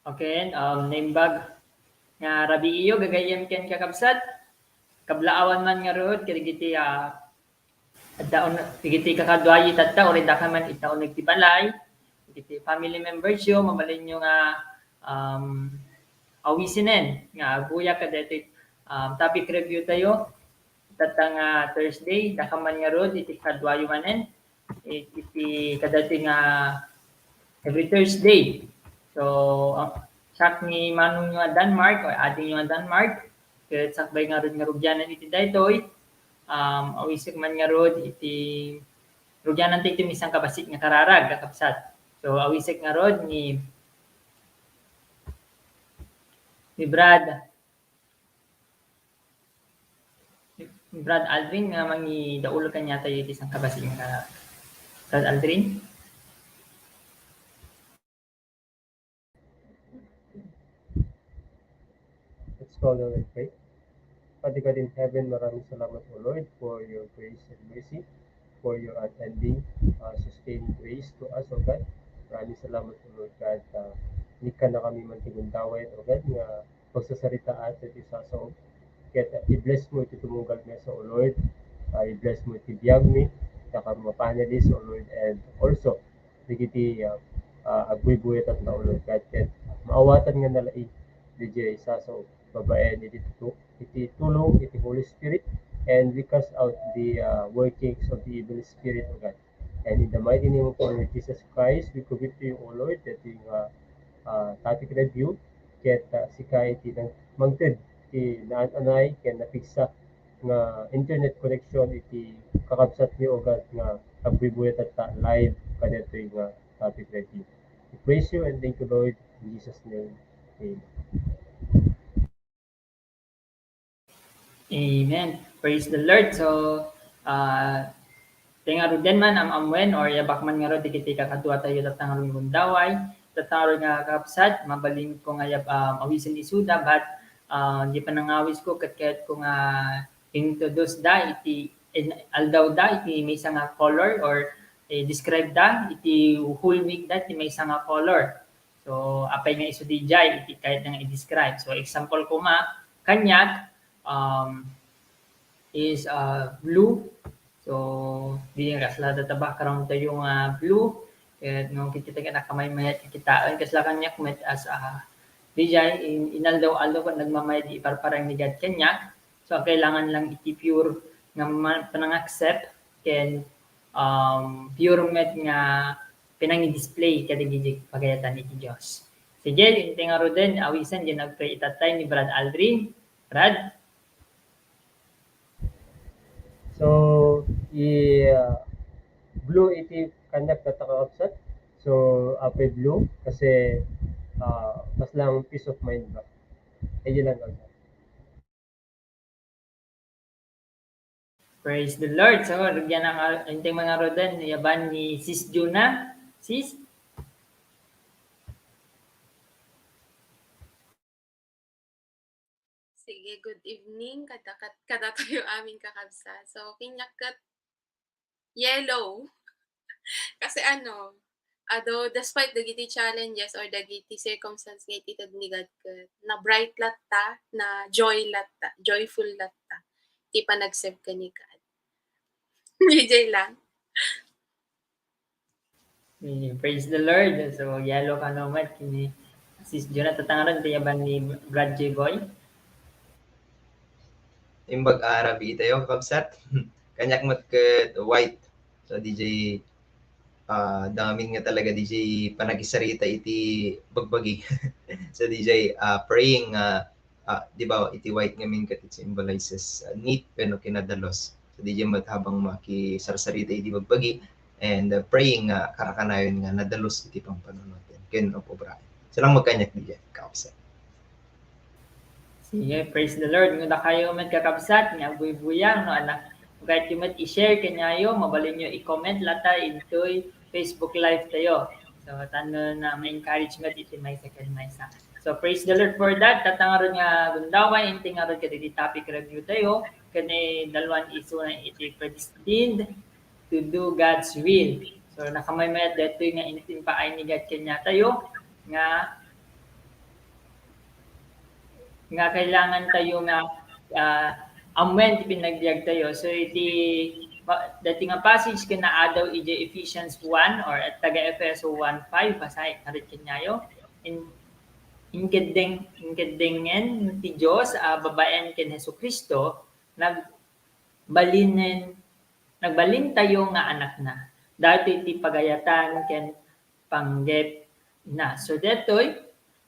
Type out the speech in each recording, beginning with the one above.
Okay, naimbag nga rabi iyo gagayem ken kakabsat kablaawan man nga rod kirigiti addaon kirigiti kakadwayi tatta ori da man itaon nagtibalay kirigiti family members yo mabalin nyo nga awisinen nga aguya kadeti topic review tayo tatta nga Thursday dakaman nga rod iti kadwayo manen iti kadati nga every Thursday. So, sak ni manong nyo Denmark o ating nyo Denmark, kahit sakbay nga rod nga rugyanan iti daytoy, awisig man nga rod iti rugyanan tayo iti misang kabasik nga kararag, kakapsat. So, awisig nga rod ni Brad Aldrin nga mangi daulo kanya tayo iti isang kabasik nga kararag. Brad Aldrin? Let's call on and pray. Father God in heaven, maraming salamat o Lord for your grace and mercy, for your unending, sustained grace to us, O God. Maraming salamat o Lord God. Hindi ka na kami mantigundaway, O God, nga pagsasarita at isa sa Kaya i-bless mo iti tumugal niya sa O Lord. I-bless mo iti biyag mi, nakamapanalis O Lord, and also, digiti agbuy-buyat at na O Lord God. Kaya maawatan nga nalai, DJ isa sa babae iti tulong iti Holy Spirit, and we cast out the workings of the evil spirit, O God. And in the mighty name of our Lord Jesus Christ, we commit to you, O Lord, that yung topic review, ket sikay iti mangted iti naan-anay ken napigsa nga internet connection iti kakabsat ni O God nga agbibuyat at live kadto nga topic review. We praise you and thank you, Lord, in Jesus' name. Amen. Amen. Praise the Lord. So, tinga din man amwen or yabak man nga ro dikiti kakadua tayo tatang rungundaway tataro nga kapsat mabalin ko nga awisin isuda but di pa nangawis ko ket ko nga introduce da iti aldaw da iti may nga color or describe da iti whole week da iti may nga color. So apay nga isu dijay iti kahit nga i-describe. So example ko kanyag is blue. So, di nga kasla data background tayo nga blue. Kaya nung kita nga nakamay mayat kitaan kasla kanya kumet as DJ inaldaw-aldaw kung nagmamayad iparparang ni God kanya. So, kailangan lang iti pure nga panang-accept ken pure met nga pinangi-display kada gidi pagayatan iti Dios. Sige, yung tinga ro din, awisan din nagpray itatay ni Brad Aldrin. Brad? So, blue iti kanyak na takakapsat. So, ape blue kasi mas lang peace of mind ba. Ayun lang lang. Praise the Lord. So, yan ang mga rodan, yaban ni Sis Juna. Sis? Sige, good evening. Kada tayo aming kakabsa. So, kinyakat yellow. Kasi despite dagiti challenges or dagiti circumstance nga ititad ni God na bright latta, na joyful latta. Di pa nag-save ka ni God. DJ lang. Praise the Lord. So, yellow ka naman. Kini Sis Juna, tatangaran, yaban ni Brad J. Boy. Imbag arabi tayo kabsat kanyak mat ket white so DJ damin nga talaga DJ panagisarita iti bagbagi so DJ praying di ba iti white nga min ket it symbolizes neat pero kinadalos so DJ mat habang makisarsarita iti bagbagi and praying karakanayon nga nadalos iti pampanunot ken opo bra silang magkanyak DJ kabsat. Sige, praise the Lord. Ngunda kayo man kakabsat, nga buy-buyang, no, anak. Kahit yung mat i-share kanyayo, mabalin nyo i-comment lata into Facebook Live tayo. So, tano na ma-encouragement iti may second may sa. So, praise the Lord for that. Tatangaron nga gundawan, inting nga ron kati topic review tayo. Kani dalwan iso na iti predestined to do God's will. So, nakamay mayat dito nga initin pa ay ni God kanya tayo, nga nga kailangan tayo nga amwen ti pinagbiag tayo. So iti dati nga passage ken adaw iti Ephesians 1 or at taga Efeso 1:5 basay karit kenyayo inkeddengen ti Dios babaen ken Hesukristo nagbalin tayo nga anak na. Dati ti pagayatan ken panggep na. So detoy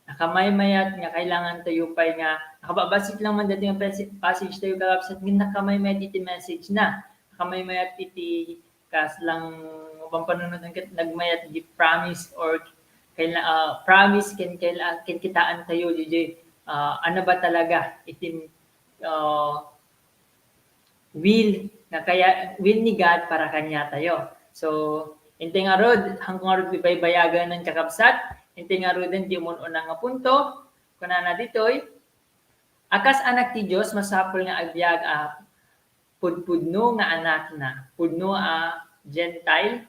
nakamaymayat nga kailangan tayo pa nga nakababasik lang man dati nga passage tayo kakabsat nga nakamaymayat iti message na. Nakamaymayat iti kas lang upang panunod nagmayat di promise or promise ken kitaan tayo DJ ano ba talaga itin will ni God para kanya tayo. So inte nga rod hanggang rod bibaybayagan ng kakabsat inte nga rod din di mo unang nga punto kunana ditoy akas anak ti Dios masapol nga agbyag pudpudno nga anak na pudno gentile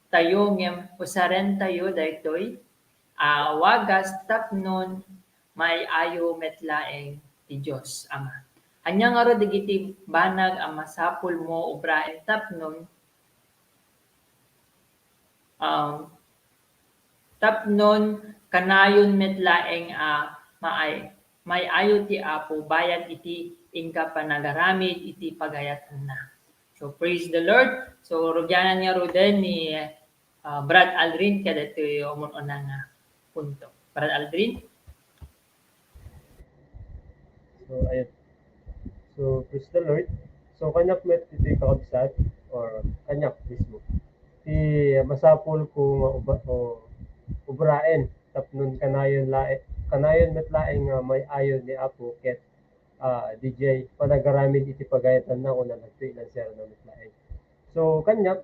tayo ngem usaren tayo daytoy wagas tapnon may ayo metlaeng ti Dios ama. Anya nga ro digiti banag ang masapol mo ubraen tapnon kanayon metlaeng may ayo ti Apo bayad iti ingka panagaramid iti pagayatan na. So praise the Lord. So rugyanan nga ro din ni Brad Aldrin kada ito yung unang punto. Brad Aldrin? So, ayun. So, praise the Lord. So, kanyak met iti kakabsat or kanyak mismo. Ti masapol ko nga ubraen tapnon kanayon met laeng may ayon ni Apo ket DJ panagaramid iti pagayatan na kuna nagtuilan siya na met laeng. So, kanyak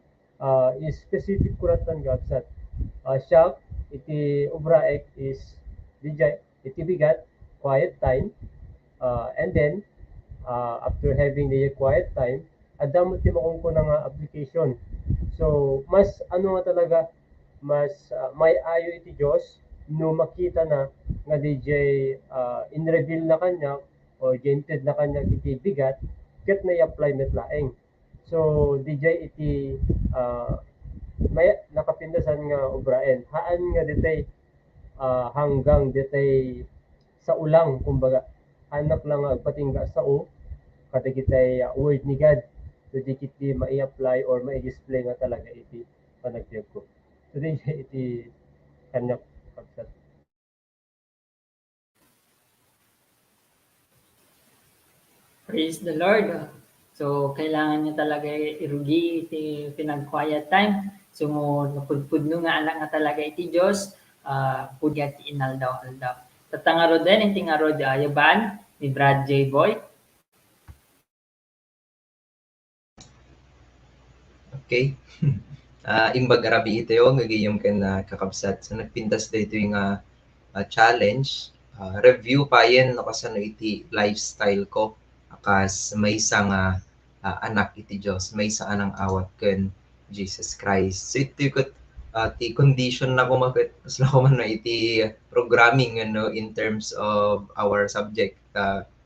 is specific kuratan gabsat. Siya iti ubraek is DJ iti bigat quiet time and then after having the quiet time, adamo ti makungkuna nga application. So, mas ano nga talaga, mas may ayo iti Dios no makita na nga DJ in-reveal na kanya o gented na kanya iti bigat ket na i-apply met laeng. So, DJ iti may nakapindasan nga ubraen. Haan nga detay hanggang detay sa ulang kumbaga anak lang agpatingga sa kadagitay word ni God. So dikit di mai-apply or mai-display nga talaga iti panagbiag ko. So di iti kanyak pagsat. Praise the Lord. So kailangan niya talaga irugi iti pinag-quiet time. So napudpudno nga anak nga talaga iti Dios pudya ti inaldaw-aldaw. Tatangaro din iti nga rod ayaban ni Brad J. Boy. Okay. Imbag arabi ito yung ngagiyom ken kakabsat. So nagpintas da ito yung challenge. Review pa yan no kasano iti lifestyle ko. Akas may isang anak iti Diyos. May isa anang awat ken Jesus Christ. So ito yung ti condition na kumakit. Mas na man na iti programming in terms of our subject,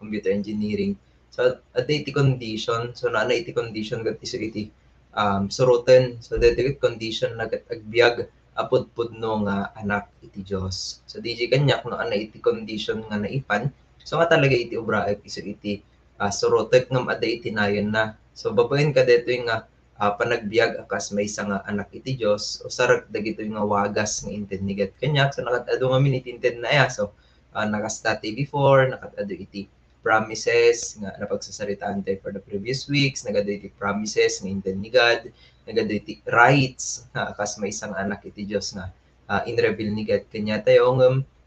computer engineering. So at iti condition. So na iti condition kat iso iti surutan. So that condition na agbiag apudpudno nga anak iti Dios. So DJ kanyak no ana iti condition nga naipan. So nga talaga iti ubraek iso iti surutek ngam ada iti nayon na. So babaen ka dito yung panagbiag akas may isang anak iti Dios o sarag dagito yung wagas nga intendnigat kanyak. So nakatado nga minitinted na ya. So nakastati before, nakatado iti promises nga napagsasaritaan tayo for the previous weeks, nagado iti promises nga intend ni God, nagado iti rights nga akas may isang anak iti Dios nga in-reveal ni God kanya tayo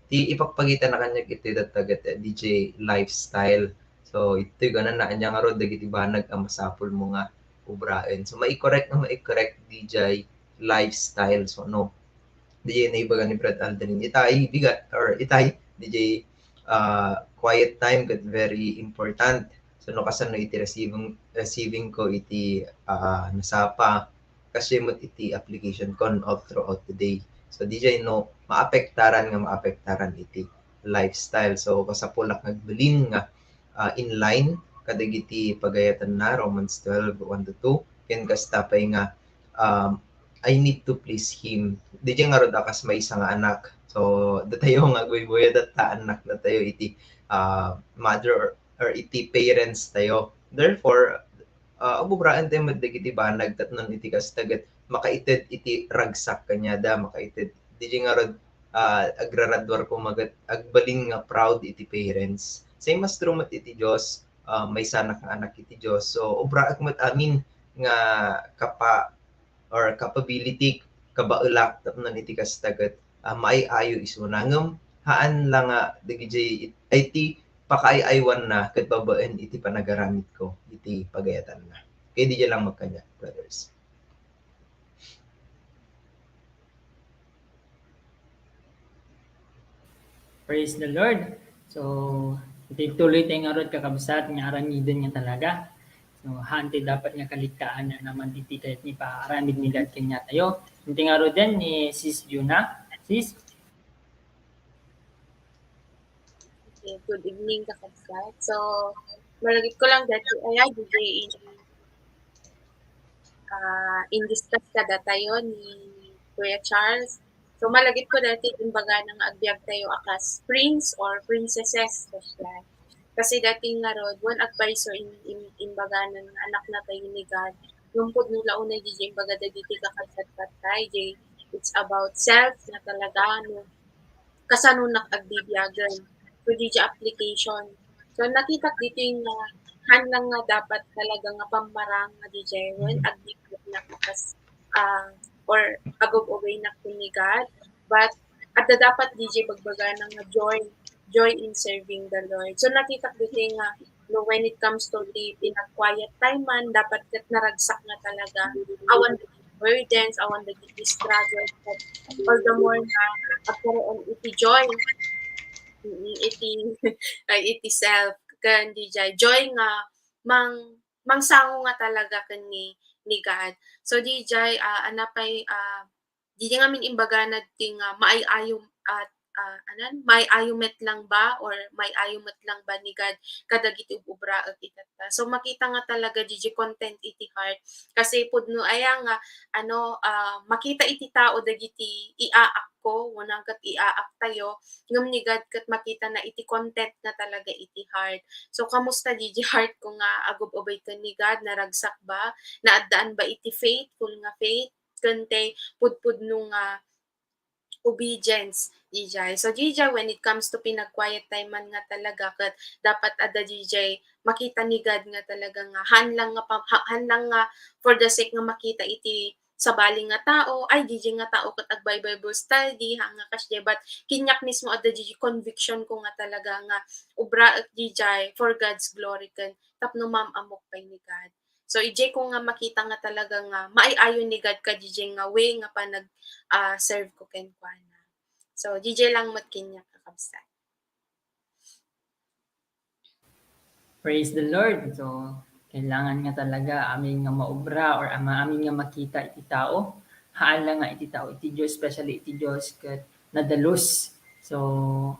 ti ipagpagita na kanya iti datagat DJ lifestyle. So ito ganan na anya nga rod dagiti banag ang masapol mo nga ubraen. So mai-correct DJ lifestyle. So no. DJ na ibaga ni Brad Aldrin itay bigat or itay DJ quiet time ket very important. So no kasano iti receiving ko iti nasapa kasi mo iti application kon of throughout the day. So DJ no maapektaran iti lifestyle. So kasapulak nagbalin nga inline kadagiti pagayatan na Romans 12:1-2 ken kastapay nga I need to please him. Di nga rod akas may isa nga anak. So datayo nga guyboy data anak na tayo iti mother or iti parents tayo. Therefore abubraan tayo madagiti banag tatnon iti kastagat makaited iti ragsak kanyada makaited. Di nga rod agraradwar ko magat agbalin nga proud iti parents. Same as true mat iti Dios may sanak nga anak iti Dios. So obra mat amin nga capability kabaulak tapnon iti kastagat maiayo isunangem haan lang nga dagiti IT pakaaywan na ket babaen iti panagaramit ko iti pagayatan na. Kaya di lang magkanya, brothers. Praise the Lord. So, ituloy tayo nga ron kakabsat nga aramidon nga talaga. So, hante dapat nga kaligtaan na naman diti kahit ni paaramid ni God kanya tayo. Hindi nga ron din ni Sis Juna. Sis? Okay, good evening kakabsat. So, malagit ko lang dati ay DJ in-discuss kada tayo ni Kuya Charles. So, malagit ko dati imbaga nang agbyag tayo akas prince or princesses. Kasi dati nga rod, one advisor imbaga ng anak na tayo ni God. Yung po nung launay DJ imbaga dati kakabsat patay. It's about self na talaga. No, kasano nag-agbibiyagan. So, DJ application. So, nakita dito yung hanlang nga dapat talaga nga pamarang nga DJ when agbibiyag na kapas or agog-away na ni God. But, at the dapat DJ bagbaga ng joy in serving the Lord. So, nakita dito nga no, when it comes to the pinag-quiet time man, dapat kat naragsak na talaga. Awan the burdens, awan the struggles, but all the more na agkaroon iti joy, iti self, kan DJ, joy nga, mangsango nga talaga kan ni God. So DJ, anapay, DJ nga min imbaga na ting maayayom at may ayumet lang ba or may ayumet lang ba ni God kadagiti ubra at itata. So makita nga talaga DJ content iti heart kasi pudno aya nga makita iti tao dagiti iaak ko wanang kat iaak tayo ngem ni God kat makita na iti content na talaga iti heart. So kamusta DJ heart ko nga agob-obay ken ni God naragsak ba naaddaan ba iti faithful nga faith kante pudpudno nga obedience, DJ. So, DJ, when it comes to pinag-quiet time man nga talaga, kat dapat ada DJ, makita ni God nga talaga nga, hanlang nga for the sake nga makita iti sabaling nga tao, ay DJ nga tao kat agbay Bible study, hanga kasya, but kinyak mismo ada DJ conviction ko nga talaga nga, ubra at DJ for God's glory kan, tapno amok pay ni God. So, ije ko nga makita nga talaga nga, maiayon ni God ka DJ nga way nga pa serve ko ken kuana. So, DJ lang matkinya kakabsat. Praise the Lord. So, kailangan nga talaga amin nga maobra or amin nga makita iti tao. Haan lang nga iti tao, iti Diyos, especially iti Diyos kat nadalos. So,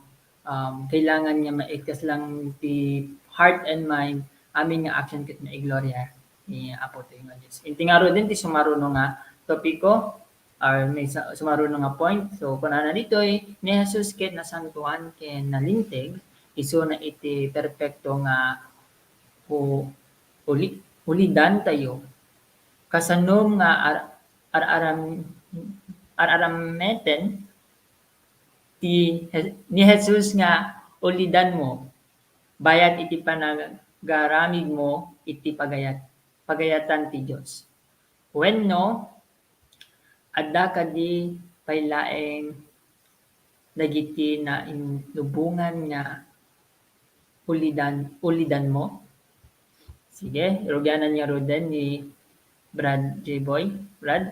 kailangan nga maikas lang iti heart and mind amin nga action kat maigloria ni Apo tayo nga Diyos. Inti nga ro din ti sumaro nga topiko or may sumaro nga point. So, kung na dito ni Jesus ket nasantuan ken nalinteg iso na iti perfecto nga ulidan tayo kasanom nga ararameten ni Jesus nga ulidan mo bayat iti panagaramid mo iti pagayatan ti Dios. When no adda kadi paylaeng dagiti na inlubungan nga ulidan mo. Sige, rugyanan niya roden ni Brad J. Boy. Brad?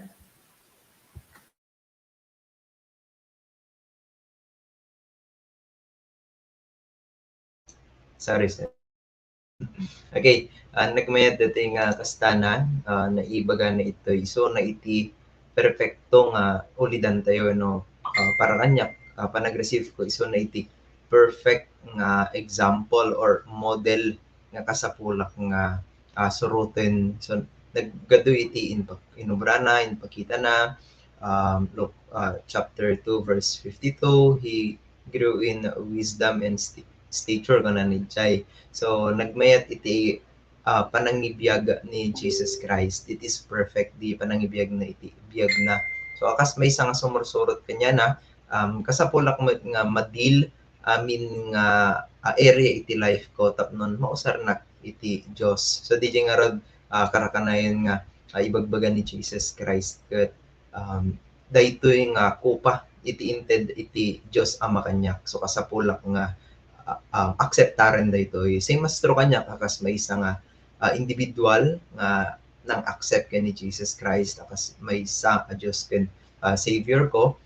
Sorry, sir. Okay, nagmayad dati nga kastanan na ibaga na ito. So, na iti perfecto nga ulidan tayo, no? Para kanyak, panag-receive ko, iso na iti perfect nga example or model nga kasapulak nga surutin. So naggadoy iti inubrana, inpakita na look, chapter 2 verse 52, he grew in wisdom and stature kana ni Jai. So nagmayat iti panangibiyag ni Jesus Christ. It is perfect di panangibiyag na iti biyag na. So akas may isang sumursurot kanya na kasapulak nga madil amin nga area iti life ko tapnon mausar na iti Dios. So di nga rod karakanayon nga ibagbagan ni Jesus Christ ket daytoy nga kupa iti inted iti Dios Ama kanyak. So kasapulak nga acceptaren daytoy. Same mastro kanyak akas may isa nga individual nga nang accept ken ni Jesus Christ akas may isa a Dios ken Savior ko.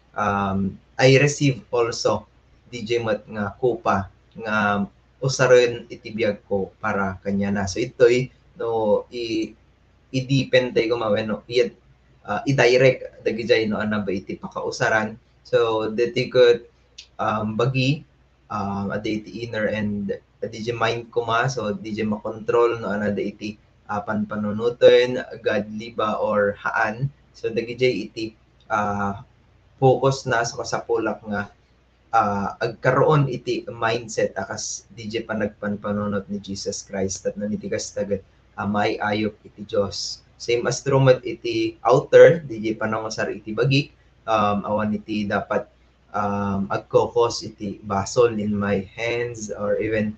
I receive also DJ mat nga kupa nga usaron iti biyag ko para kanya na. So ito'y no i-depend tayo kumawin no i-direct dagijay no ana ba iti pakausaran. So diti could bagi adi iti inner and DJ mind ko ma, so DJ makontrol no ana da iti panpanunuton godly ba or haan. So dagijay iti focus na sa kasapulak nga agkaroon iti mindset akas DJ panagpanpanunot ni Jesus Christ at nanitigas tagat may ayok iti Dios. Same as trumat iti outer DJ panangasar iti bagi awan iti dapat agkokos iti basol in my hands or even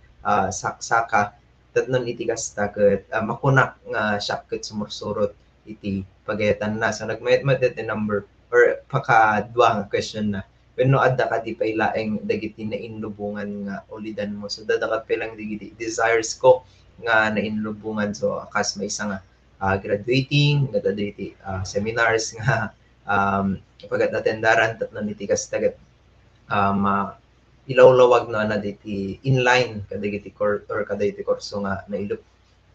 saksaka tatnon iti kasta ket makunak nga siya ket sumursurot iti pagayatan na. So nagmayat iti number or pakadwa nga question na when no adda ka di pailaeng dagiti na inlubungan nga ulidan mo. So dadakat pailang dagiti desires ko nga na inlubungan. So akas may isa nga graduating, nga dagiti seminars nga pagat atendaran tatnon iti kastagat ilawlawag na diti inline kadagiti or kadagiti kurso nga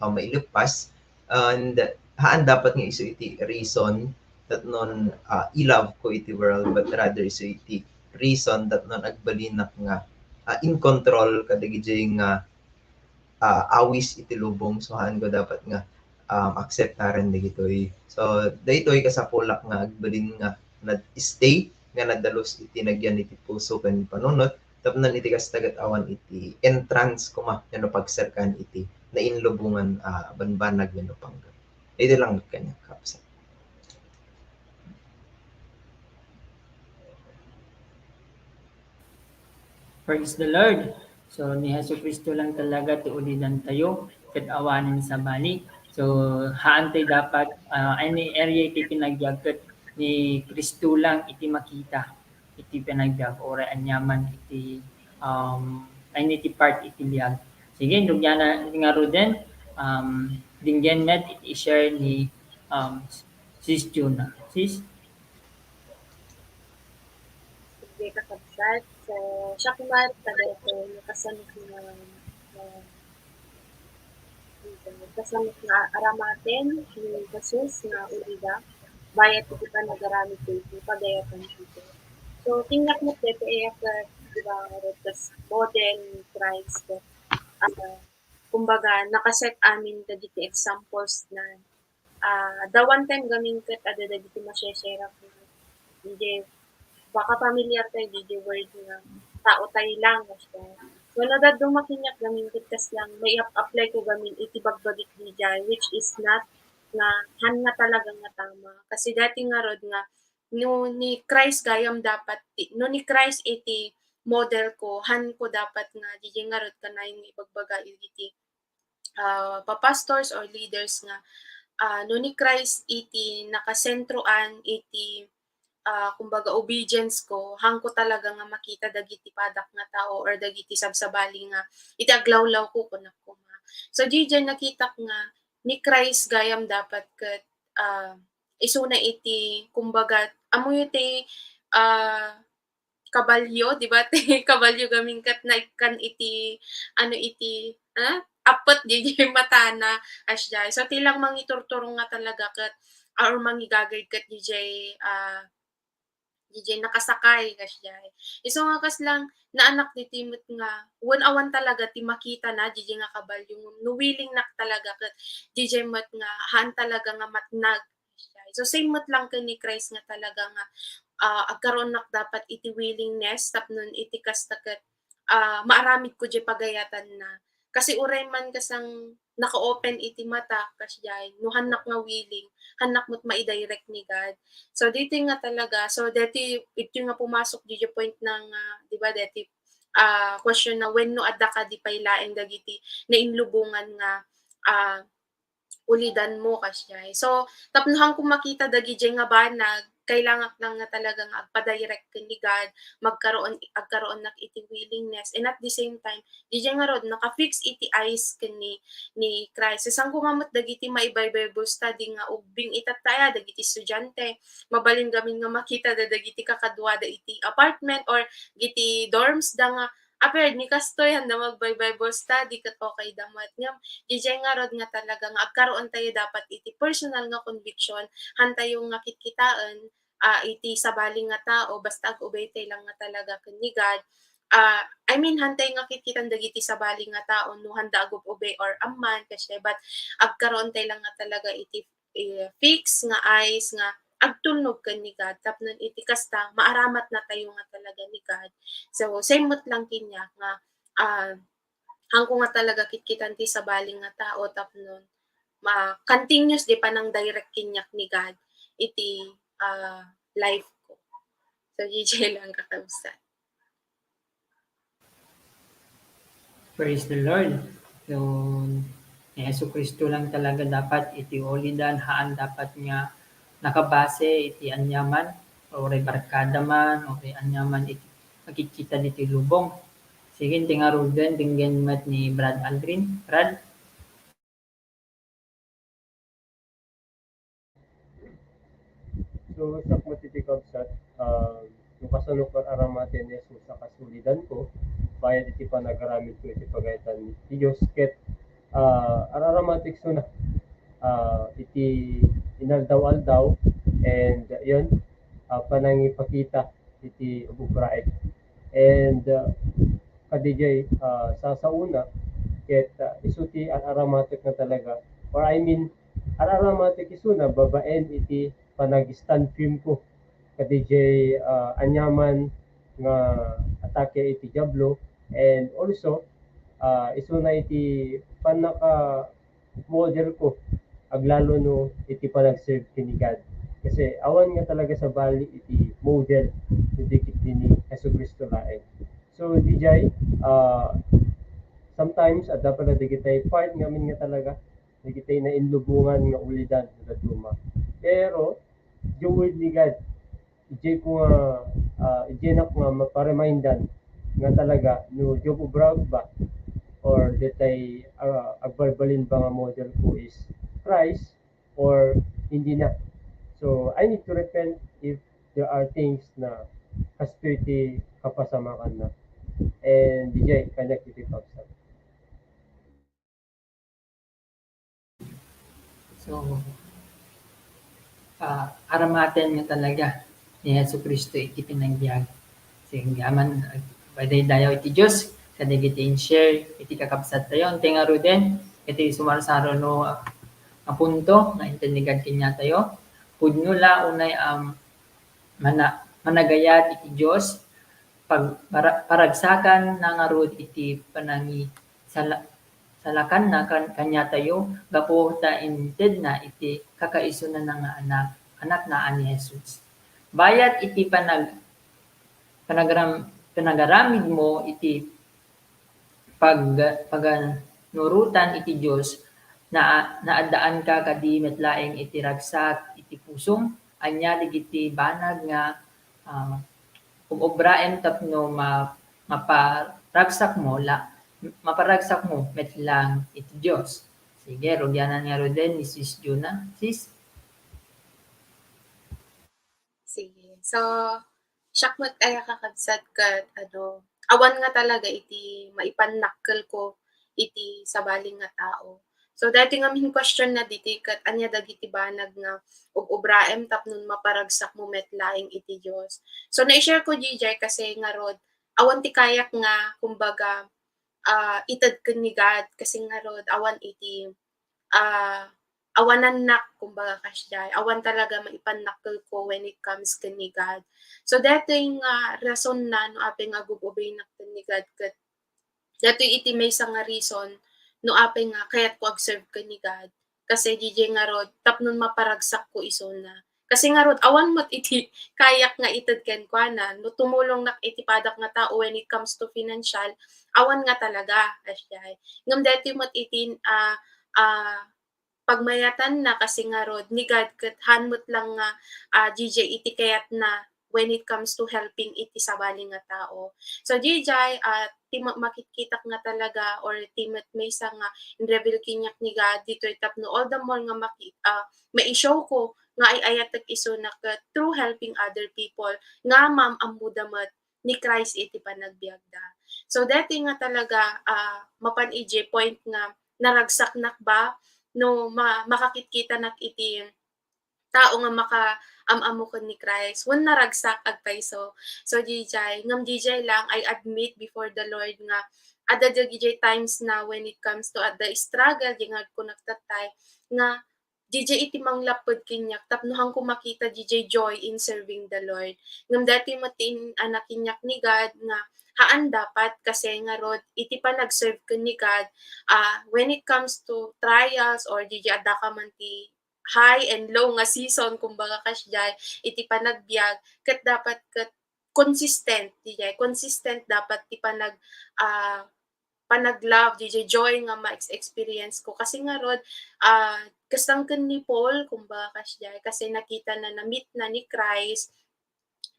mailuppas and haan dapat nga isu iti reason that non i-love ko iti world but rather isu iti reason that non agbalinak nga in control kadagiti nga awis iti lubong. So haan ko dapat nga acceptaren dagitoy. So daytoy kasapulak nga agbalin nga stay nga nadalos iti nagyan iti puso ken panunot tapnon iti kastagat awan iti entrance kuma no pagserkan iti nainlubungan banbanag no pangga. Ito lang kanya kapsa. Praise the Lord. So ni Hesus Kristo lang talaga ti ulidan tayo ket awanen sa bali. So haan tayo dapat any area iti pinagbiag ket ni Kristo lang iti makita iti pinagbiag or anyaman iti any iti part iti biag. Sige, dugyan na nga ro din dinggen met iti share ni Sis Juna. Sis? Sige kakabsat. So siya kumar taga ito nakasamit na aramaten ni Jesus na ulida bayat iti pa nagarami ko iti pagayatan dito. So tingnak mo tete ka diba tas modern Christ kumbaga nakaset amin dagiti examples na the one time gaming ket ada dagiti ma-share ko hindi baka familiar tayo di word nga tao tayo lang basta wala da dumakinyak gamin ket kas lang may apply ko gamin iti bagbagit di which is not nga han nga talaga nga tama kasi dati nga rod nga no ni Christ gayam dapat no ni Christ iti model ko han ko dapat nga di nga rod kanay nga ibagbaga iti papastors or leaders nga no ni Christ iti nakasentroan iti kumbaga obedience ko hangko talaga nga makita dagiti padak nga tao or dagiti sabsabali nga iti aglawlaw ko kunak ko nga. So diyan nakita nga ni Christ gayam dapat ket isuna iti kumbaga amoy iti kabalyo di ba kabalyo gaming kat na kan iti ano iti apot di matana asya. So tilang mangiturturong nga talaga ket or mangigagay ket DJ DJ nakasakay kasjay. Isu nga kas lang naanak ni timot nga awan talaga ti makita na DJ nga kabal yung no willing nak talaga ket DJ mat nga haan talaga nga matnag kasjay. So same mat lang ken ni Christ nga talaga nga agkaroon nak dapat iti willingness tapnon iti kasta ket maaramid ko di pagayatan na. Kasi uray man kasang naka-open iti mata kasjay no hanak nga willing, hanak mo't mai-direct ni God. So dito nga talaga, so dati ito nga pumasok di point ng, di ba dati question na when no adda ka di paylaeng dagiti na inlubungan nga ulidan mo kasjay. So tapnohan kung makita dagiti nga banag, kailangan lang nga talaga nga agpa-direct ken ni God, agkaroon nak iti willingness and at the same time di nga rod naka-fix iti eyes ken ni Christ. Isang kumamot dagiti Bible study nga ubing itataya dagiti estudyante, mabalin gamin nga makita dagiti kakadwa da iti apartment or giti dorms da nga appeared ni kastoy handa mag-Bible study ket okay damat nga DJ nga rod nga talaga nga agkaroon tayo dapat iti personal nga conviction hantayong nga kitkitaan iti sabaling nga tao basta ag-obey tay lang nga talaga ken ni God. I mean hantay nga kitkitan dagiti sabaling nga tao no handa ag-obey or amman kasi but agkaroon tay lang nga talaga iti fix nga eyes nga agtulnog ken ni God tapnon iti kasta maaramat na tayo nga talaga ni God. So same mo't lang kinyak nga hangko nga talaga kitkitan ti sabaling nga tao tapnon continuous di pa nang direct kinyak ni God iti life ko. So DJ lang kakabsat. Praise the Lord. So, ni Yesu Kristo lang talaga dapat iti ulidan, haan dapat nga nakabase iti anyaman, o barkada man, o anyaman iti makikita iti lubong. Sige, tinga Ruben, tinggan mat ni Brad Aldrin. Brad? So, sa matitikagsat, yung kasanok ng aramatin ni Jesus sa kasulidan ko, bayad iti panagaramit ko iti pagaytan ni Diyos, ket araramatik so na iti inaldaw-aldaw, and yun, panangipakita iti ubukraet. And kadijay, sa una, ket isuti araramatik na talaga, or I mean, araramatik iso na babaen iti panag-stand firm ko kadijay anyaman nga atake iti diablo, and also iso na iti panaka model ko aglalo no iti panag-serve kini God. Kasi awan nga talaga sa bali iti model didikit ni Jesucristo laeng. So DJ, sometimes at dapat na digitay part ngamin nga talaga digitay na inlubungan nga ulidan sa tuma. Pero jewel ni God, ije ko nga ije na ko nga maparemindan nga talaga no job obrag ba or detay agbalbalin ba nga model ko is Christ or hindi na. So I need to repent if there are things na kaspiriti kapasamakan na. And DJ, kanya kiti pagsak. So, aramaten nga talaga ni Yesu Kristo iti pinagbiag. Sige, aman, pwede dayaw iti Diyos, kadigiti in-share, iti kakabsat tayo, tinga Ruden, iti sumarsaro no punto, na intinigan kinya tayo, pudno la unay managayat iti Diyos, paragsakan na nga rod iti panangi salakan na kanya tayo, gapo ta inted na iti kakaiso na nga anak na ani Jesus. Bayat iti panagaramid mo iti pagnurutan iti Diyos na naadaan ka kadi metlaeng iti ragsak iti pusong anya digiti banag nga umobraen tapno maparagsak mo metlang iti Diyos. Sige, rugyanan nga Roden ni Sis Juna. Sis? Sige. So, syakmat ay kakabsat kat awan nga talaga iti maipanakkel ko iti sabaling nga tao. So dati nga min question na diti kat anya dagiti banag nga ug ubraem tapnon maparagsak mo met laing iti Dios. So na-share ko DJ kasi nga rod awan ti kayak nga kumbaga ited ken ni God kasi nga rod awan iti awanan nak kumbaga kasjay awan talaga maipanakkel ko when it comes ken ni God. So datoy nga rason na no apay nga gubobey nak ken ni God ket datoy iti maysa nga reason no apay nga kayat ko ag-serve ken ni God kasi DJ nga rod tapnon maparagsak ko iso na. Kasi nga rod awan mo't iti kayak nga ited ken kuana no tumulong nak iti padak nga tao when it comes to financial awan nga talaga kasjay. Ngem dati mo't iti pagmayatan na kasi nga rod ni God ket hanmot lang nga DJ iti kayat na when it comes to helping iti sabali nga tao. So DJ ti makikita nga talaga or ti maysa nga in-reveal kinyak ni God dito tapno all the more nga mai-show ko nga ay ayatek iso na through helping other people nga ma'am ammuda met ni Christ iti panagbiagda. So dati nga talaga mapan ije point nga naragsak nak ba no makakita nak iti tao nga maka-am-amo ken ni Christ wen naragsak agpayso. So DJ ngam DJ lang I admit before the Lord nga adda DJ times na when it comes to the struggle di nga ko nagtatay nga DJ iti manglapod kinyak tapno ko makita DJ joy in serving the Lord. Ngam dati matin anak kinyak ni God nga haan dapat kasi nga rod iti pa nag-serve ken ni God when it comes to trials or DJ adda ka man ti high and low nga season kumbaga kasjay iti panagbiag ket dapat ket consistent DJ consistent dapat ti panag-love DJ joy nga ma-experience ko kasi nga rod kasang ken ni Paul kumbaga kasjay kasi nakita na na-meet na ni Christ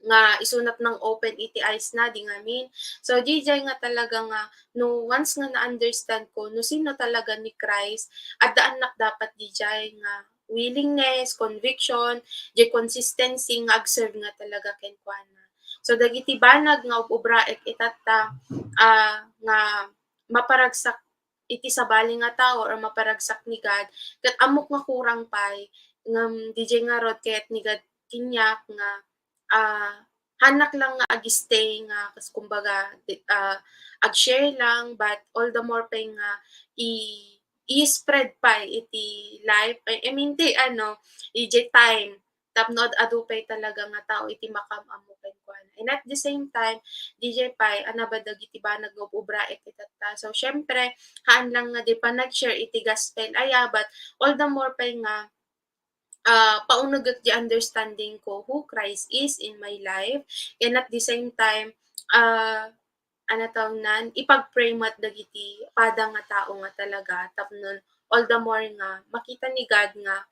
nga isunat ng open iti eyes na di ngamin. So DJ nga talaga nga no once nga na-understand ko no sino talaga ni Christ at daan nak dapat DJ nga willingness, conviction, di consistency nga ag-serve nga talaga ken kuana. So dagiti banag nga ubraek itata nga maparagsak iti sabali nga tao or maparagsak ni God ket amok nga kurang pay ngam DJ nga rod ket ni God kinyak nga hanak lang nga ag-stay nga kas kumbaga ag-share lang but all the more pay nga i-spread pa iti life I mean ti ije time tapno adupay talaga nga tao iti makam-amo ken kuana. And at the same time DJ Pai ba dagiti banag nga ubraek itata. So syempre haan lang nga di pa nag-share iti gospel but all the more pay nga paunugot the understanding ko who Christ is in my life and at the same time ipag-pray mat dagiti pada nga tao nga talaga tapnon all the more nga makita ni God nga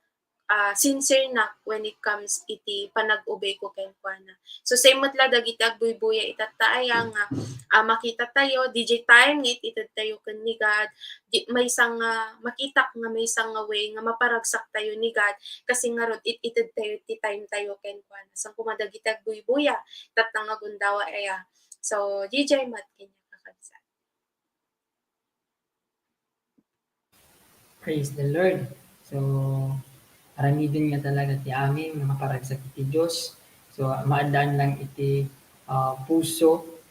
sincere na when it comes iti panag-obey ko ken kuana. So same matla dagiti agbuybuya itataaya nga makita tayo DJ time nga ited tayo ken ni God may isang makita nga may isang way nga maparagsak tayo ni God kasi nga rod ited tayo ti time tayo ken kuana. Sang kumadagiti agbuybuya tatang nga gundawa aya. So DJ mat kanya kakabsat. Praise the Lord. So aramidin nga talaga ti amin nga maparagsak iti Dios. So maadaan lang iti puso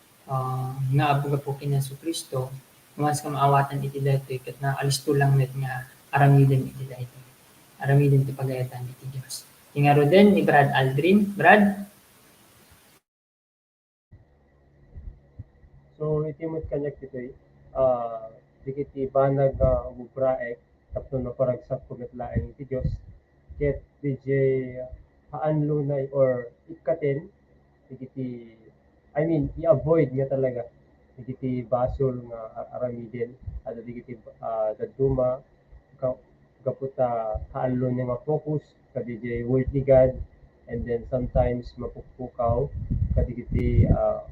nga abuga po ken Jesucristo. Once ka maawatan iti daytoy ket na alisto lang met nga aramidin iti daytoy. Aramidin ti pagayatan iti Dios. Ingaro din ni Brad Aldrin. Brad? So iti met kanyak itoy dikiti banag ubraek tapno naparagsak ko met laeng iti Dios ket DJ haan lunay or ikaten dikiti i-avoid nga talaga dikiti basol nga aramiden ada dikiti daduma kaputa haan lunay nga focus ka DJ word ni God and then sometimes mapukpukaw kadikiti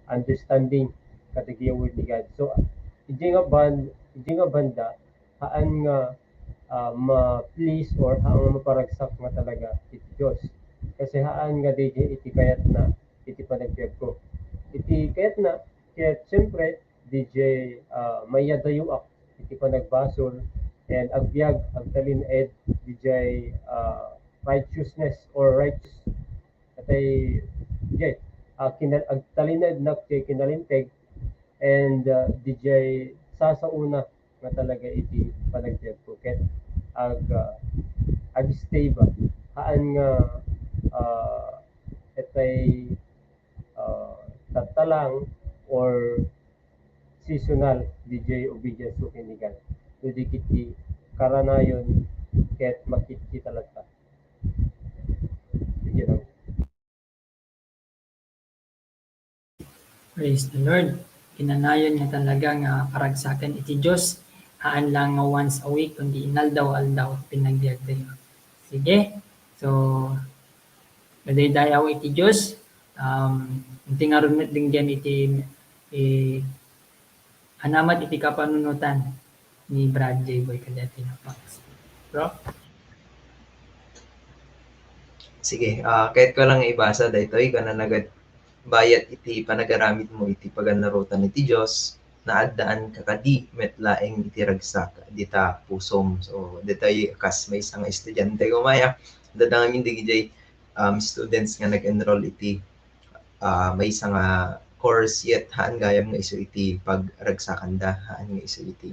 understanding kadagiti word ni God. So ije nga banda haan nga ma-please or haan maparagsak nga talaga iti Dios. Kasi haan nga DJ iti kayat na iti panagbiag ko. Iti kayat na kaya siyempre DJ mayadayuak iti panagbasol and agbyag ang talined DJ righteousness or righteous atay DJ ag talined na kay kinalinteg and DJ sasauna nga talaga iti panagbiag ko ket ag stay ba haan nga etay tatalang or seasonal DJ obedience to kinigan. Jadi kiti karanayon ket makikita talaga. Sige lang. Praise the Lord. Kinanayon nga talaga nga paragsakan iti Diyos. Haan lang nga once a week, kundi inaldaw-aldaw pinagbiag tayo. Sige. So, dayaw iti Diyos. Iti nga rin din yan iti hanamat iti kapanunutan ni Brad J. Boy kadati na Fox. Bro? Sige, kahit ko lang ibasa daytoy kana nagad bayat iti panagaramit mo iti paganarutan iti Dios naadaan kakadi metlaeng iti ragsak dita pusom. So ditoy kas may isang estudyante gumaya dadangin digijay students nga nag-enroll iti may isang course yet haan gayam nga isu iti pagragsakan da haan nga isu iti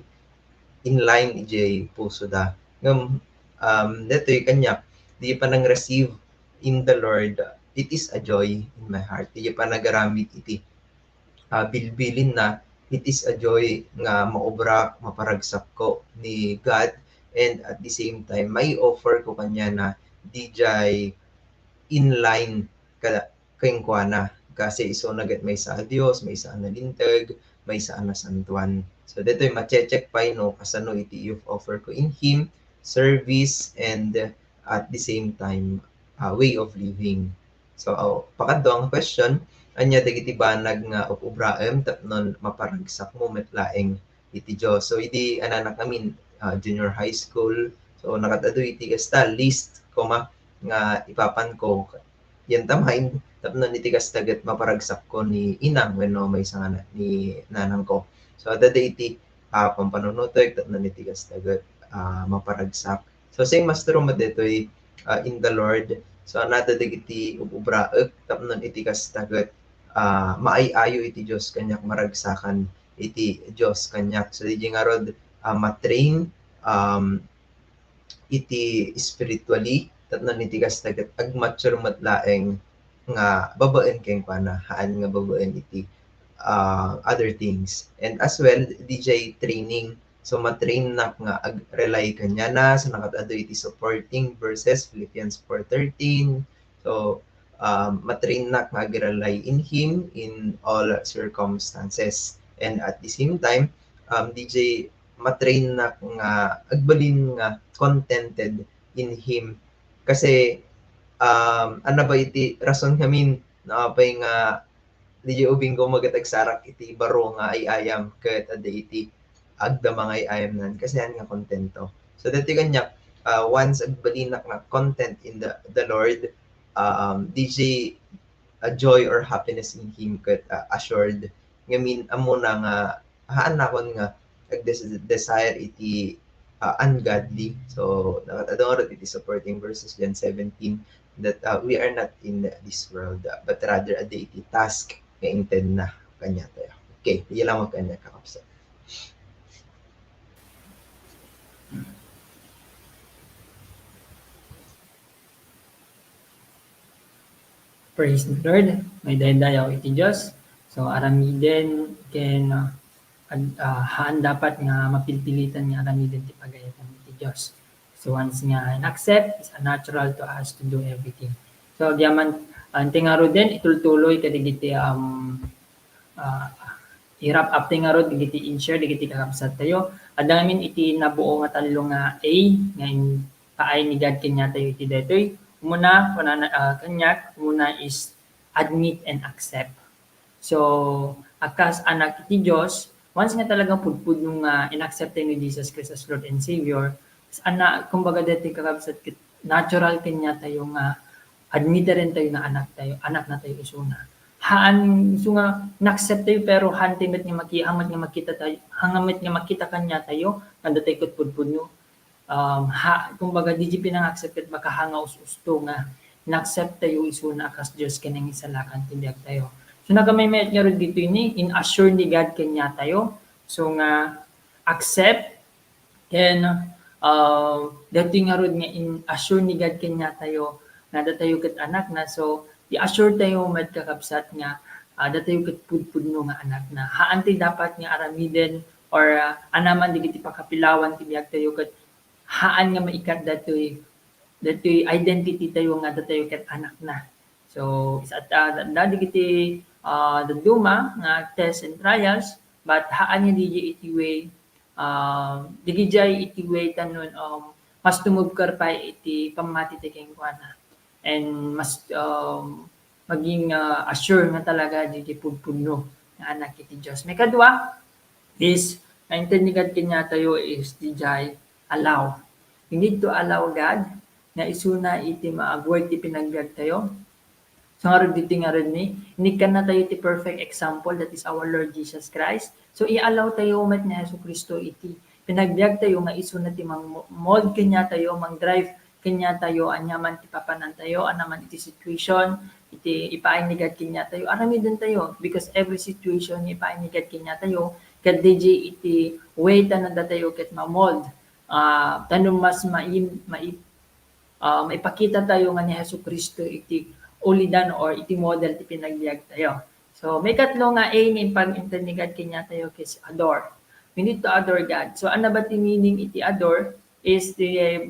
inline ijay puso da ngam detoy kanya di pa nang receive in the Lord, it is a joy in my heart. Di pa nagaramit iti bilbilin na it is a joy nga maobra maparagsak ko ni God and at the same time may offer ko kanya na DJ inline kayong kuana kasi iso nagat may sa Dios, may sa analintag, may sa anasantuan. So dito yung ma-check pa no kasano iti youth offer ko in Him, service and at the same time way of living. So pakadto ang question anya dagiti banag nga ubraem tapnon maparagsak mo metlaeng iti Dios. So iti anak namin junior high school. So nakatado iti kasta list nga ipapan ko yan tamahin tapnon iti kastaget maparagsak ko ni inang wenno may isang ni nanang ko. So dada iti pampanunutoy tapnon iti kastaget maparagsak. So sing master mo detoy in the Lord. So anata dagiti ubraek tapnon iti kastaget maayayo iti Dios kanyak maragsakan iti Dios kanyak. So di nga rod matrain iti spiritually tapnon iti kastaget agmature matlaeng nga babaen keng pana haan nga babaen iti other things. And as well DJ training. So matrain na nga ag-rely kanya na sa nakatado iti supporting verses Philippians 4:13. So matrain na nga ag-rely in Him in all circumstances. And at the same time, DJ matrain na nga agbalin nga contented in Him. Kasi ano ba iti rason kami na pay nga DJ ubing ko magatagsarak iti baro nga ay ayam ket ada iti agda mga ayam nan kasi yan nga kontento. So dati kanya once agbalinak na content in the Lord DJ joy or happiness in Him ket assured ngamin amo na nga haan nakon nga desire iti ungodly. So nakatadong iti supporting verses John 17 that we are not in this world but rather ada iti task nga intend na kanya tayo. Okay, iyan lang kanya kakapsa. Praise the Lord. May dayaw iti Diyos. So aramiden ken haan dapat nga mapilpilitan nga aramiden ti pagayatan iti Diyos. So once nga accept, it's natural to us to do everything. So diaman tingaro din itultuloy kadigiti hirap up tingaro digiti in-share digiti kakabsat tayo. Adamin iti nabuo nga talo nga A nga paay ni God kanya tayo iti detoy. Muna kanyak muna is admit and accept. So akas anak iti Diyos, once nga talagang pudpud yung in-accept ni Jesus Christ as Lord and Savior, anak kumbaga deti kakabsat natural kanya tayo nga admit rin tayo na anak na tayo isuna. Haan so nga na-accept tayo pero hantimit nga hangamit nga makita kanya tayo kanda tayo pudpud no kumbaga di pinang-accept ket makahanga usto nga na-accept tayo isuna kas Dios kanang isalakan tindiag tayo. So nagamay-mayat nga ron dito ini in assure ni God kanya tayo. So nga accept and dito nga ron nga in assure ni God kanya tayo na datayo ket anak na. So i-assure tayo med kakabsat nga datayo ket pudpudno nga anak na. Haan ti dapat nga aramiden or anaman di kiti pakapilawan ti biag tayo ket haan nga maikat datoy identity tayo nga datayo ket anak na. So isat dadi kiti daduma nga test and trials but haan nga DJ iti way digijay iti way tanon mas tumubkar pa iti pamati ti kengkuana and mas maging assure nga talaga DJ pudpudno nga anak iti Dios. May kadua is naintindigan kanya tayo is DJ allow. You need to allow God na isuna iti maagway ti pinagbiag tayo. So nga rin dito nga rin ni ka na tayo ti perfect example that is our Lord Jesus Christ. So i-allow tayo umat ni Yesu Kristo iti pinagbiag tayo nga isuna ti mag-mold kanya tayo, mang-drive kanya tayo, anyaman ti papanan tayo, anaman iti situation, iti ipainigat kanya tayo, aramidin tayo because every situation ipainigat kanya tayo, kad DJ iti way tanan tayo ket ma-mold. Tanong mas maipakita tayo nga ni Yesu Kristo iti ulidan or iti model ti pinagbiag tayo. So may katlo nga A ni pag-intendingad kanya tayo kis adore. We need to adore God. So ano ba ti meaning iti adore is the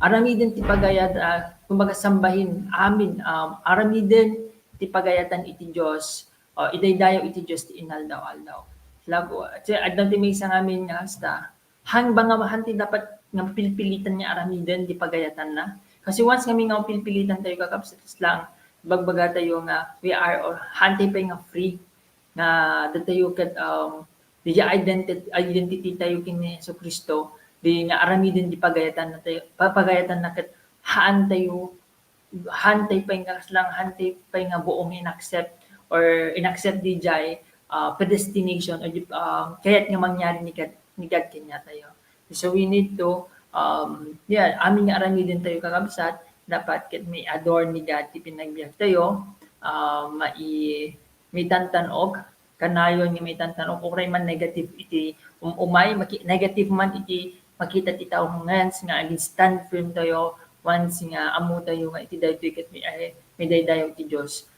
aramiden ti pagayat kumbaga sambahin amin aramiden ti pagayatan iti Dios idaydayaw iti Dios ti inaldaw-aldaw. Lago addan ti may isang amin nga hasta hang ba nga mahanti dapat nga pilpilitan niya aramiden di pagayatan na. Kasi once kami nga pilpilitan tayo kakapsatis lang, bagbaga tayo nga we are or hantay pa nga free na datayo kat di identity tayo kini Yesu Kristo di nga aramiden di pagayatan na tayo papagayatan na kat hantay pa nga lang hantay pa nga buong inaccept di jay predestination or kaya't nga mangyari ni God kanya tayo. So we need to amin nga aramidin tayo kakabsat dapat ket may adore ni God ti pinagbiag tayo may tantanog kanayon nga may tantanog kung man negative iti umay negative man iti makita ti tao ngans nga agin stand firm tayo once nga amo tayo nga iti daytoy ket may daydayaw ti Dios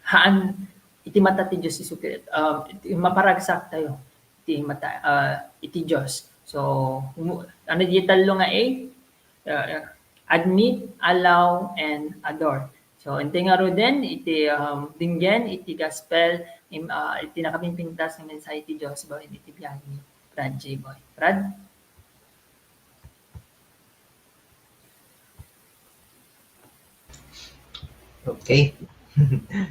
haan iti mata ti Dios isukit maparagsak tayo iti Dios. So ano di talo nga admit, allow, and adore. So ente nga ro din iti dinggen iti gospel iti nakapimpintas ng mensahe ti Dios boy iti biag ni Brad J. Boy. Brad? Okay.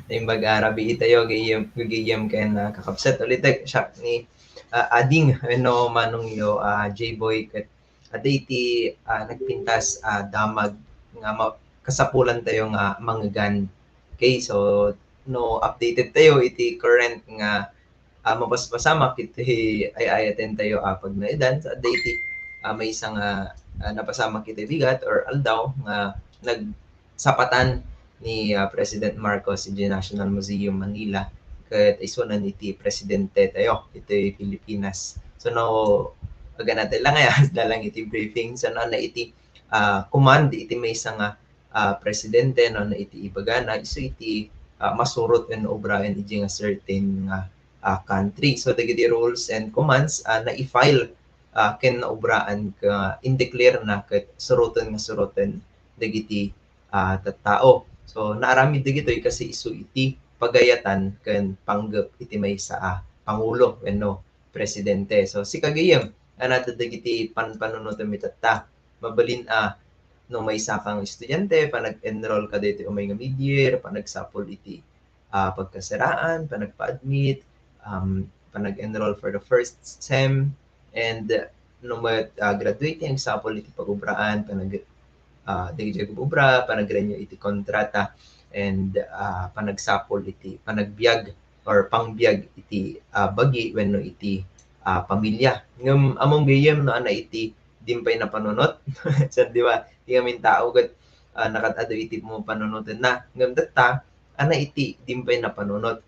Yung arabi itayo gigiyam ken kakabsat ulit siya ni ading no manong yo J-Boy ket iti nagpintas damag nga kasapulan tayo nga manggan. Okay, so no updated tayo iti current nga mabasbasamak iti ayayaten tayo pag naedan sa iti may isang napasamak iti bigat or aldaw nga nagsapatan ni President Marcos iti National Museum Manila ket isunan iti presidente tayo iti Pilipinas. So no agana lang dalang iti briefing so no na iti command iti may isang presidente no na iti ibagana isu iti masurot and obraen iti nga certain country. So dagiti rules and commands na i-file ken obraan ka in-declare na ket suroten dagiti tattao. So naarami dagitoy kasi isu iti pagayatan ken panggep iti may sa pangulo wenno presidente. So si kagayem anata dagiti panunot mi tatta mabalin no may isa kang estudyante panag-enroll ka dito o may nga mid-year panagsapol iti pagkasiraan panagpa-admit panag-enroll for the first sem and no graduating sapol iti pag-ubraan dagiti pag-ubra panagrenyo iti kontrata and panagsapol iti panagbiag or pangbiag iti bagi wenno iti pamilya ngem among gayem no ana iti dimpay na panunot. So di ba? Di kami tao kat nakatado iti mo panunutan na. Ngam data, ana iti dimpay na panunot.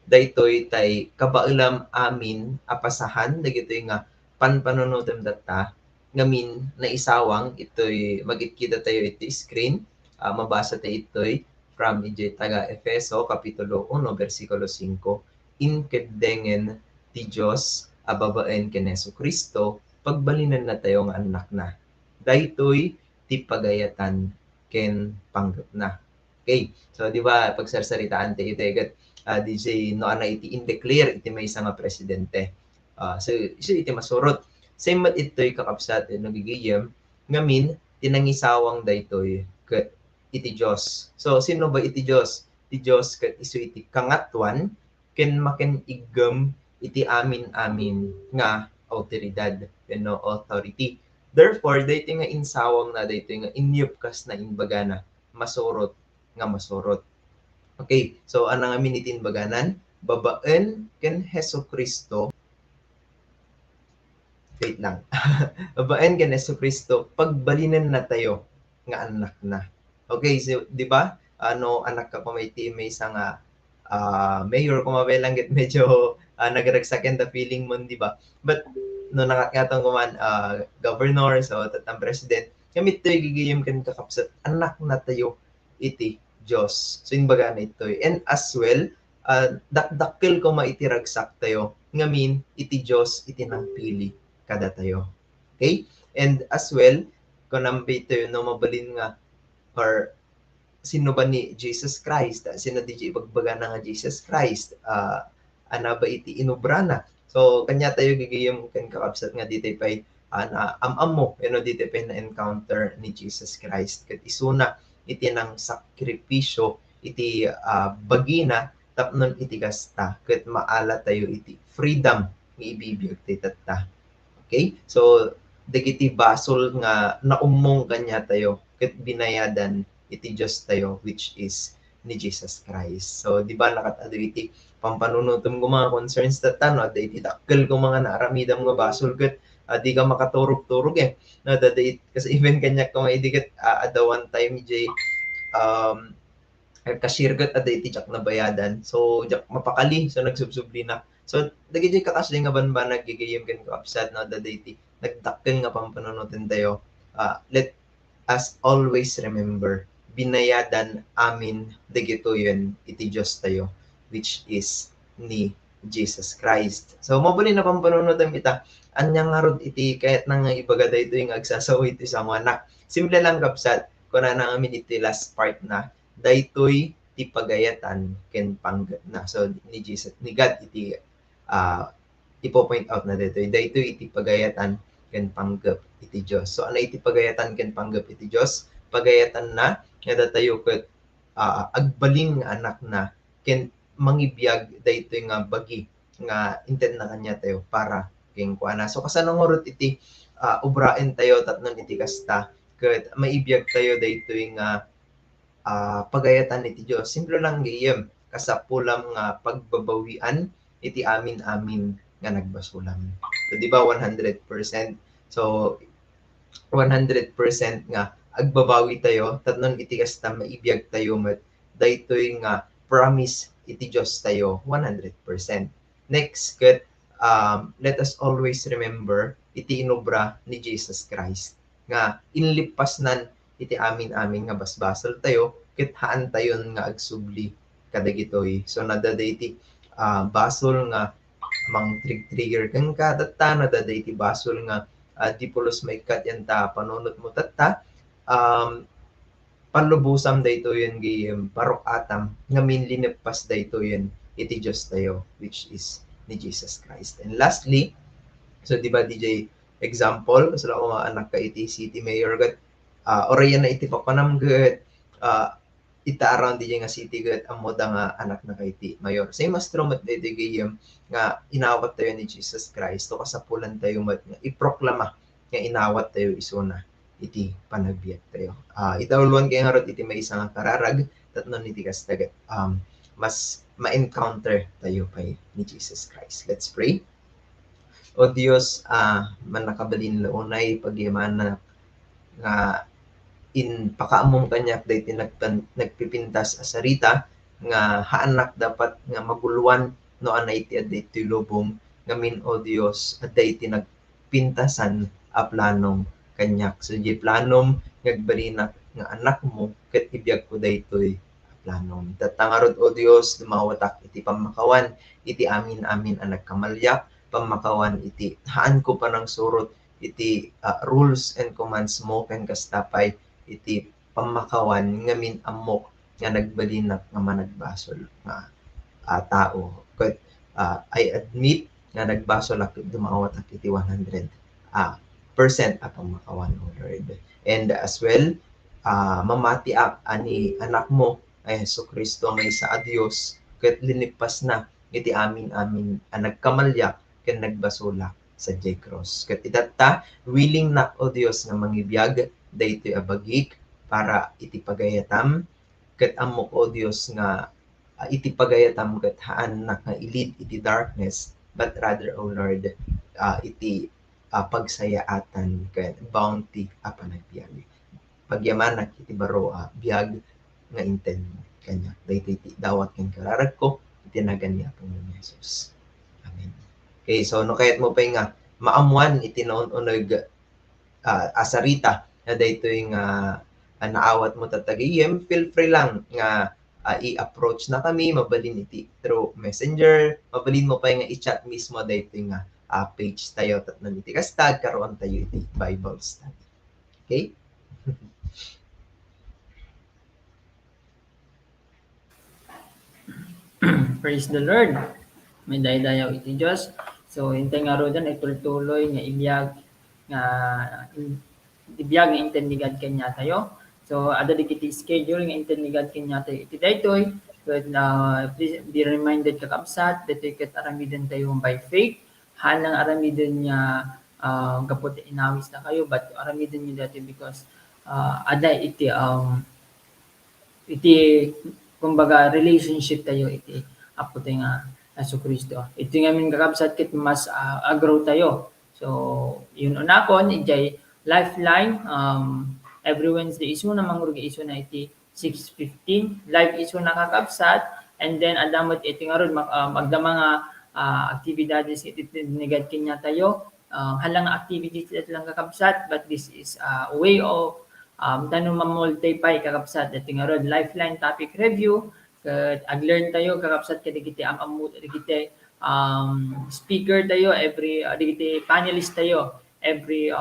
Daytoy tay kabailam amin apasahan dagitoy nga panpanunutem data ngamin na isawang ito'y magkikita tayo iti screen. Mabasa tayo ito'y from iti taga Efeso Kapitulo 1 versikulo 5. Inkeddengen ti Diyos ababaen ken Hesu Kristo pagbalinan na tayo nga anak na. Daytoy ti pagayatan ken panggap na. Okay, so di ba pagsarsaritaan tayo ito DJ no ana iti in-declare iti maysa nga presidente. So isu iti masurot. Same mat ito'y kakabsat nagigiyem ngamin tinangisawang daytoy ket iti Dios. So sino ba iti Dios? Iti Dios ket isu iti kangatuan ken maken igem iti amin nga autoridad no authority. Therefore daytoy nga insawang na daytoy nga inyupkas na imbagana masurot nga masurot. Okay, so anang amin itin baganan, babaen ken Hesu Kristo. Wait lang. Babaen ken Hesu Kristo, pagbalinan na tayo nga anak na. Okay, so di ba? Ano anak ka pa may isa nga mayor kung mabelang get medyo nagragsaken the feeling mo, di ba? But no nakakatang ko man governor so tatang president, kami tayo gigiyem kan kakapsat anak na tayo iti Diyos. So, inbaga na ito. And as well, dakdakkel ko maitiragsak tayo. Ngamin, iti Diyos, iti nang pili kada tayo. Okay? And as well, kung nambay tayo, no, mabalin nga, or sino ba ni Jesus Christ? Sino di ibagbaga na nga Jesus Christ? Ana ba iti inubrana? So, kanya tayo gigayam kan kakabsat nga dito pa'y am-am mo, dito pa'y na-encounter ni Jesus Christ. Kat isuna, iti nang sakripisyo iti bagina tapnon iti gasta ket maala tayo iti freedom nga ibibiyag ti tatta. Okay, so dagiti basol nga naumong kanya tayo ket binayadan iti Dios tayo which is ni Jesus Christ. So di ba nakatado iti pampanunutom ko mga concerns tatta no iti dakkel ko mga naaramidam nga basol ket di ka makaturog-turog na dadait kasi even kanya ko maidigat at the one time kasirgat at iti jak na bayadan so jak mapakali so nagsubsubli na so dagiti kakasli nga banban nagigayem ken ko upset na dadait nagdakkel nga pampanunutin tayo. Let us always remember binayadan amin dagito yun iti Diyos tayo which is ni Jesus Christ. So mabuli na pampanunutan ita anyang nga rod iti kahit nang ibaga dayto yung agsasaw iti sa mga anak. Simple lang kapsat ko na namin iti last part na daytoy ti pagayatan ken panggap na. So ni Jesus ni God iti ipo-point out na daytoy iti pagayatan ken panggap iti Dios. So ano iti pagayatan ken panggap iti Dios? Pagayatan na nga tayo ket agbaling nga anak na ken mangibiyag daytoy nga bagi nga intent na kanya tayo para king kuana. So kasano ngorot iti ubraen tayo tatnon iti kasta ket maibiyag tayo daytoy nga pagayatan iti Dios. Simple lang gayem kasapulam nga pagbabawian iti amin nga nagbasulam. So di ba 100%? So 100% nga agbabawi tayo tatnon iti kasta maibiyag tayo met daytoy nga promise iti Dios tayo 100%. Next ket let us always remember iti inobra ni Jesus Christ nga inlipasnan iti amin nga basbasol tayo ket haan tayon nga agsubli kadagitoy. So nadaday iti basol nga mang trigger ken ka tatta nadaday iti basol nga di pulos maikat yan ta panunot mo tatta panlubusam daytoy yun parok atam nga minlinepas daytoy yun iti Dios tayo which is ni Jesus Christ. And lastly, so di ba DJ example, kasi ako mga anak ka iti city mayor gat, orayan na iti papanam gat, ita around DJ nga city gat, amoda nga anak na ka iti mayor. Same as trumat na iti gayam, nga inawat tayo ni Jesus Christ, o kasapulan tayo mat, nga iproklama, nga inawat tayo isuna, iti panagbiyak tayo. Itawulwan kayo nga rot iti may isang kararag, tatnon iti kastagat, mas ma-encounter tayo pa ni Jesus Christ. Let's pray. O Dios, man nakabalin launay pagyamana nga in pakaamong kanyak dayti nagpipintas asarita nga haanak dapat nga maguluan no anay ti adaytoy lubong ngamin o Dios dayti nagpintasan a planong kanyak. So di planom ngagbalinak nga anak mo ket ibiyag ko daytoy a planom. Tatangarod o Dios dumawatak iti pamakawan iti amin ang nagkamalyak pamakawan iti haan ko pa ng surot iti rules and commands mo ken kastapay iti pamakawan ngamin amok nga nagbalinak nga managbasol nga tao. Ket I admit nga nagbasol ako dumawat ak iti 100 percent a pamakawan, O Lord. And as well, mamati ak ani anak mo ay Jesucristo may sa Dios ket linipas na iti amin ang nagkamalyak ken nagbasolak sa J cross. Ket itatta willing na o Dios nga mangibiyag daytoy abagik para iti pagayatam ket amok o Dios nga iti pagayatam ket haan na nga ilid iti darkness but rather O Lord iti pagsayaatan ket bounty a panagbiag pagyamanak iti baro biag nga inten kanya daytoy iti dawat ken kararag ko iti nagan ni Panginoon Jesus. Amen. Okay, so no kayat mo pa nga maamuan iti noon-onog asarita na daytoy nga naawat mo tatagiyem, feel free lang nga i-approach na kami, mabalin iti through messenger, mabalin mo pa nga i-chat mismo daytoy nga page tayo tatnan iti kastag karon tayo iti Bible study. Okay? Praise the Lord. May daydayaw iti Diyos. So, hintay nga ro dyan, itultuloy nga ibiyag nga intendigad kanya tayo. So, ada di kiti schedule nga intendigad kanya tayo iti daytoy. But please be reminded kakabsat, daytoy ket aramiden tayo by faith. Halang aramiden niya kapot inawis na kayo, but aramiden niyo dati because ada iti kumbaga relationship tayo iti apo tayo nga Jesucristo. Ito nga min kakabsat ket mas agrow tayo. So yun unakon ijay lifeline every Wednesday isu na mangrugi isu na iti 6:15 live isu na kakabsat and then adamot iti nga ron magda mga aktibidades iti nigad kanya tayo halang activities iti lang kakabsat but this is a way of tanong mamultiply kakabsat iti nga ron lifeline topic review ket ag-learn tayo kakabsat ket digiti amamut digiti speaker tayo every digiti panelist tayo every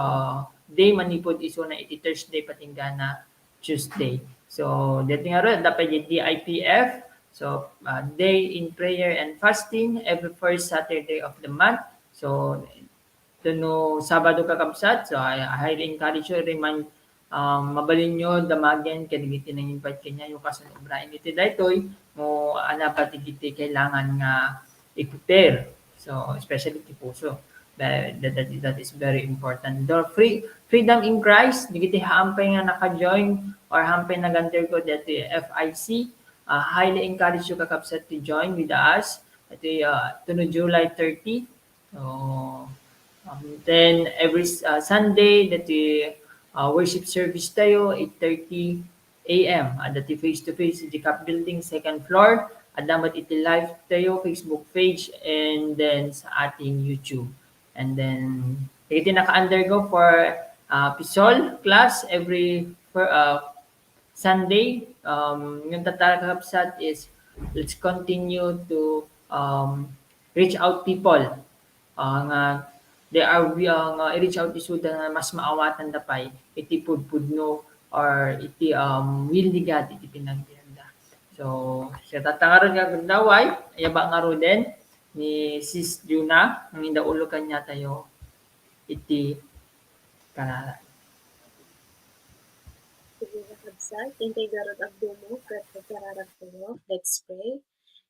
day manipod iso na iti Thursday patinggana Tuesday. So dito nga ron dapat yung DIPF. So day in prayer and fasting every first Saturday of the month. So no Sabado kakabsat. So I highly encourage you remind mabalin nyo damagen kadigiti nang invite kanya yung kasan Ibrahim iti daytoy mo ana patigiti kailangan nga i-prepare. So especially ti puso. That is very important. The freedom in Christ, digiti hampay nga naka-join or hampay nag-undergo dati FIC. Highly encourage you kakabsat to join with us at tuno July 30. So then every Sunday dati worship service tayo 8:30 AM at dati face-to-face di Cap Building second floor. Adamat iti live tayo Facebook page and then sa ating YouTube. And then iti naka-undergo for PSOL class every Sunday. Yung tatakapsat is let's continue to reach out people. Nga they are i-reach out isu nga mas maawatan dapay iti pudpudno or iti will ni God iti pinagbianda. So siya tatangaron nga gundaway ayaba nga ro den ni Sis Juna ang indaulo kanya tayo iti kanala. Sige kakabsat, hintay garod agdumo ket kararag tayo. Let's pray.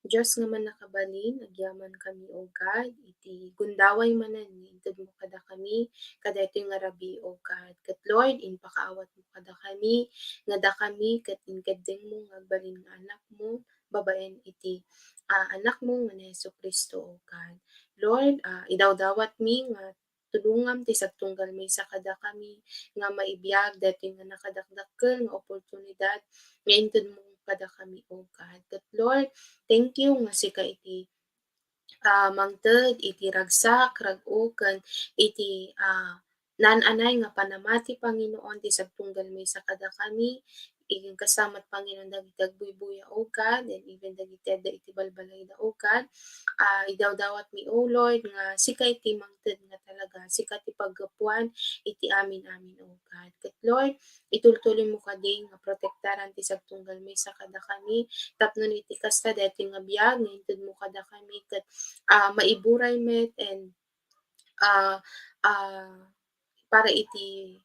Diyos nga man nakabalin, agyaman kami o God, iti gundaway manan ni inted mo kada kami, kada ito nga rabi o God. Kat Lord, in pakaawat mo kada kami, nga da kami, kat inkadeng mo, nga agbalin nga anak mo, babaen iti anak mo nga ni Jesucristo o God. Lord, idawdawat mi nga tulungan ti sagtunggal may sa kada kami nga maibiyag dati nga nakadakdakkel nga oportunidad nga inted mo kada kami, O God. Ket Lord, thank you nga sika iti mangted iti ragsak, rag-o, ken iti nan-anay nga panamati Panginoon ti sagtunggal may sa kada kami, iging kasamat Panginoon dagiti agbuybuya, O God, and even dagiti adda iti balbalay da, O God. Idawdawat mi, O Lord, nga sika iti mangted nga talaga, sika ti paggapuan iti amin, O God. Ket Lord, itultuloy mo kadi nga protektaran ti sagtunggal may sa kada kami, tapno iti kasta deti nga biag nga inted mo kada kami, ket maiburay met and ah, para iti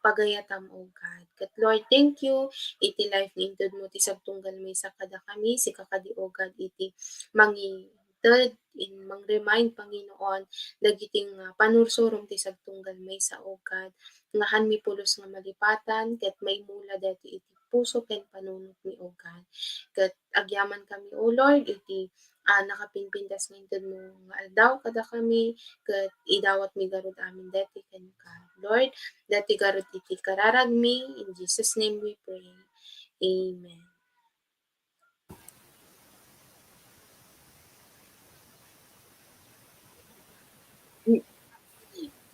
pagayatam, O God. Ket Lord, thank you iti life nga inted mo ti sagtunggal may sa kada kami, sika kadi, O God, iti mangited in mang-remind Panginoon dagiti nga panursurom ti sagtunggal may sa, O God, nga han mi pulos nga malipatan ket maimula dati iti puso ken panunot mi, O God. Ket agyaman kami, O Lord, iti nakapinpintas nga inted mo nga aldaw kada kami, ket idawat mi garud amin dati ken ka. Lord, dati garud iti kararagmi, in Jesus' name we pray. Amen.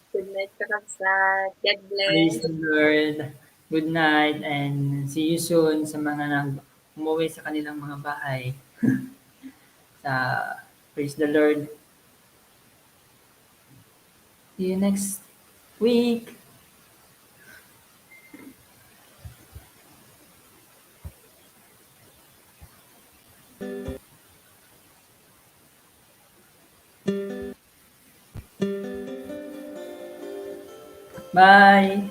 Good night, kakabsat. God Praise bless. the Lord. Good night and see you soon sa mga umuwi sa kanilang mga bahay. Praise the Lord. See you next week. Bye.